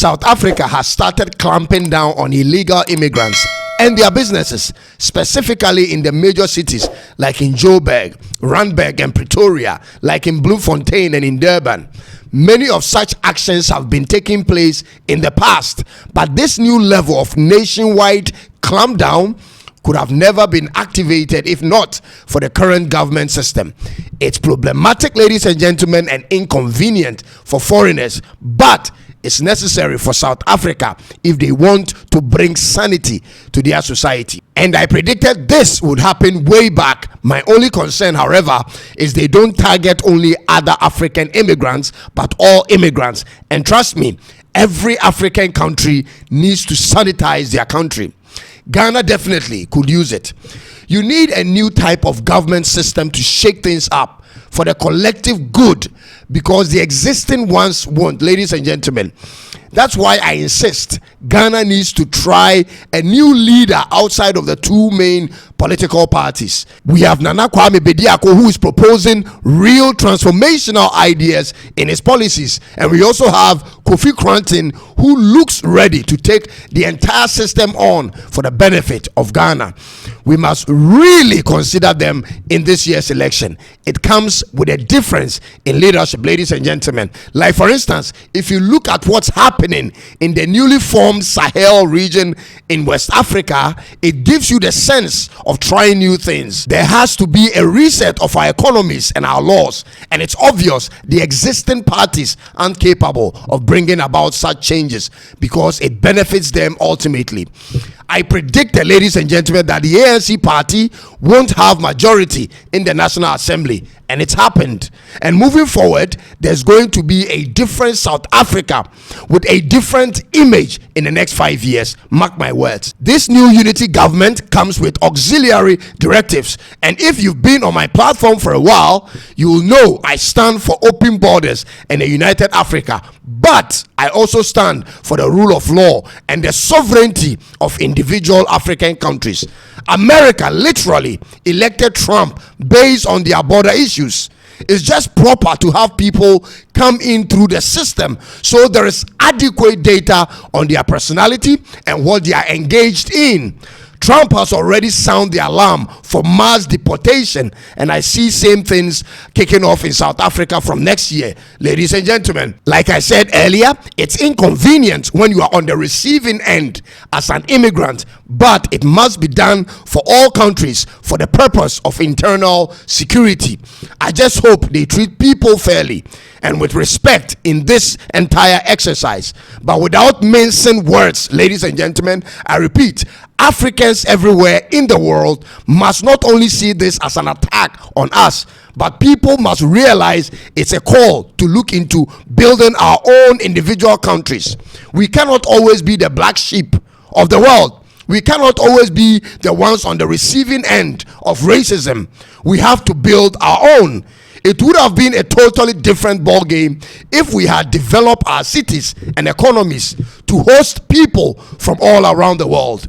South Africa has started clamping down on illegal immigrants and their businesses, specifically in the major cities like in Joburg, Randburg, and Pretoria, like in Bloemfontein and in Durban. Many of such actions have been taking place in the past, but this new level of nationwide clampdown could have never been activated if not for the current government system. It's problematic, ladies and gentlemen, and inconvenient for foreigners, but it's necessary for South Africa if they want to bring sanity to their society. And I predicted this would happen way back. My only concern, however, is they don't target only other African immigrants, but all immigrants. And trust me, every African country needs to sanitize their country. Ghana definitely could use it. You need a new type of government system to shake things up for the collective good, because the existing ones won't, ladies and gentlemen. That's why I insist Ghana needs to try a new leader outside of the two main political parties. We have Nana Kwame Bediako, who is proposing real transformational ideas in his policies, and we also have Kofi Cranton, who looks ready to take the entire system on for the benefit of Ghana. We must really consider them in this year's election. It comes with a difference in leadership, ladies and gentlemen. Like, for instance, if you look at what's happening in the newly formed Sahel region in West Africa, it gives you the sense of trying new things. There has to be a reset of our economies and our laws, and it's obvious the existing parties aren't capable of bringing about such changes because it benefits them ultimately. I predicted, ladies and gentlemen, that the ANC party won't have majority in the National Assembly, and it's happened. And moving forward, there's going to be a different South Africa with a different image in the next 5 years. Mark my words. This new unity government comes with auxiliary directives, and if you've been on my platform for a while, you will know I stand for open borders and a united Africa, but I also stand for the rule of law and the sovereignty of individual African countries. America literally elected Trump based on their border issues. It's just proper to have people come in through the system so there is adequate data on their personality and what they are engaged in. Trump has already sounded the alarm for mass deportation, and I see same things kicking off in South Africa from next year. Ladies and gentlemen, like I said earlier, it's inconvenient when you are on the receiving end as an immigrant, but it must be done for all countries for the purpose of internal security. I just hope they treat people fairly and with respect in this entire exercise, but without mincing words. Ladies and gentlemen, I repeat, Africans everywhere in the world must not only see this as an attack on us, but people must realize it's a call to look into building our own individual countries. We cannot always be the black sheep of the world. We cannot always be the ones on the receiving end of racism. We have to build our own. It would have been a totally different ball game if we had developed our cities and economies to host people from all around the world.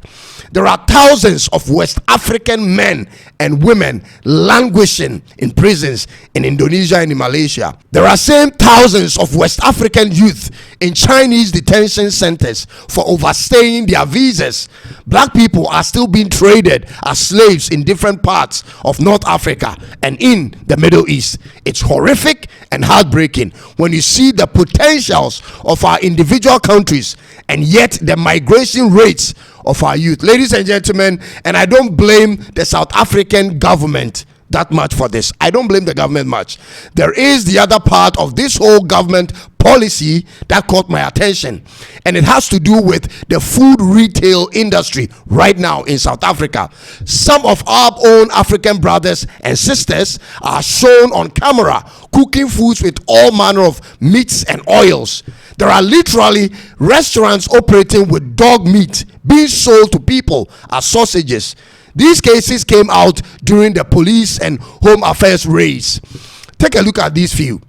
There are thousands of West African men and women languishing in prisons in Indonesia and in Malaysia. There are same thousands of West African youth in Chinese detention centers for overstaying their visas. Black people are still being traded as slaves in different parts of North Africa and in the Middle East. It's horrific and heartbreaking when you see the potentials of our individual countries and yet the migration rates of our youth. Ladies and gentlemen, and I don't blame the South African government that much for this. I don't blame the government much. There is the other part of this whole government policy that caught my attention, and it has to do with the food retail industry right now in South Africa. Some of our own African brothers and sisters are shown on camera cooking foods with all manner of meats and oils. There are literally restaurants operating with dog meat being sold to people as sausages. These cases came out during the police and home affairs raids. Take a look at these few.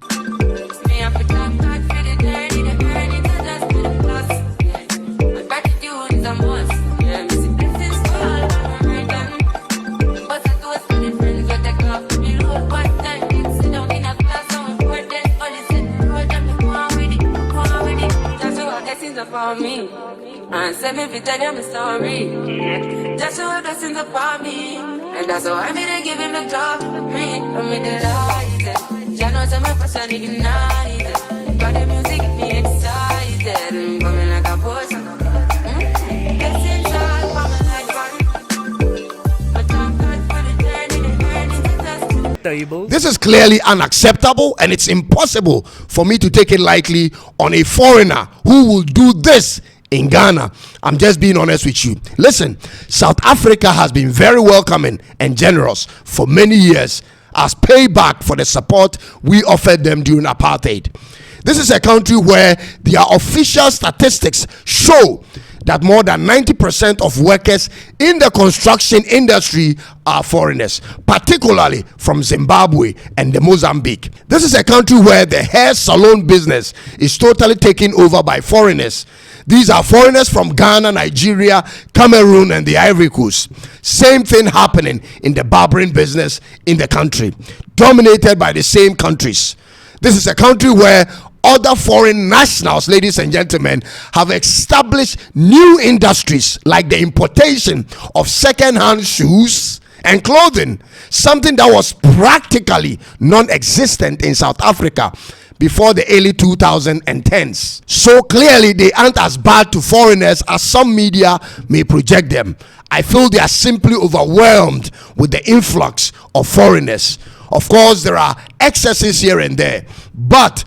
upon me. And send me fit tell me sorry. Just so blessings upon me. And that's how I made it give him the glory. I'm in the light. Jah knows I'm a person ignited. Got the music get me excited. I'm coming like a potion. Gets inside, coming like fun. But I'm good for the journey, Table. This is clearly unacceptable, and it's impossible for me to take it lightly on a foreigner who will do this in Ghana. I'm just being honest with you. Listen, South Africa has been very welcoming and generous for many years as payback for the support we offered them during apartheid. This is a country where their official statistics show that more than 90% of workers in the construction industry are foreigners, particularly from Zimbabwe and the Mozambique. This is a country where the hair salon business is totally taken over by foreigners. These are foreigners from Ghana, Nigeria, Cameroon, and the Ivory Coast. Same thing happening in the barbering business in the country, dominated by the same countries. This is a country where other foreign nationals, ladies and gentlemen, have established new industries like the importation of second-hand shoes and clothing, something that was practically non-existent in South Africa before the early 2010s. So clearly they aren't as bad to foreigners as some media may project them. I feel they are simply overwhelmed with the influx of foreigners. Of course, there are excesses here and there, but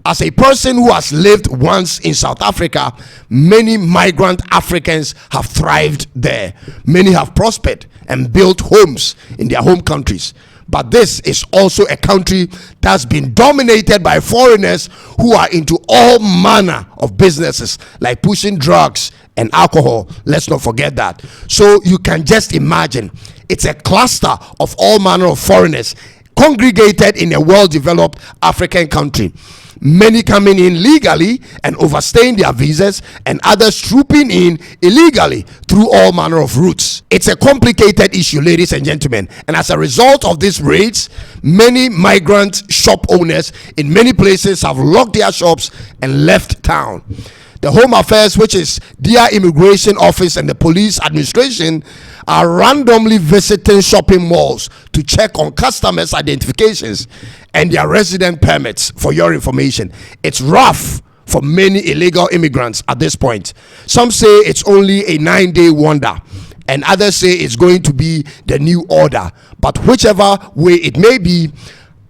as a person who has lived once in South Africa, many migrant Africans have thrived there. Many have prospered and built homes in their home countries. But this is also a country that's been dominated by foreigners who are into all manner of businesses like pushing drugs and alcohol. Let's not forget that. So you can just imagine, it's a cluster of all manner of foreigners congregated in a well-developed African country. Many coming in legally and overstaying their visas, and others trooping in illegally through all manner of routes. It's a complicated issue, ladies and gentlemen, and as a result of these raids, many migrant shop owners in many places have locked their shops and left town. The Home Affairs, which is their immigration office, and the police administration are randomly visiting shopping malls to check on customers' identifications and their resident permits. For your information, it's rough for many illegal immigrants at this point. Some say it's only a 9-day wonder, and others say it's going to be the new order. But whichever way it may be,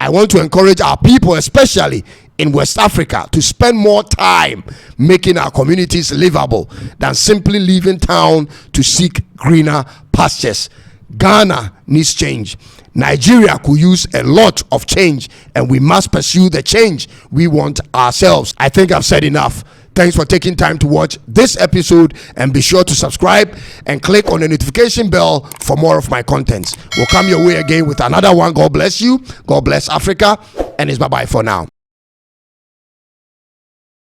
I want to encourage our people, especially in West Africa, to spend more time making our communities livable than simply leaving town to seek greener pastures. Ghana needs change. Nigeria could use a lot of change, and we must pursue the change we want ourselves. I think I've said enough. Thanks for taking time to watch this episode, and be sure to subscribe and click on the notification bell for more of my contents. We'll come your way again with another one. God bless you. God bless Africa, and it's bye-bye for now.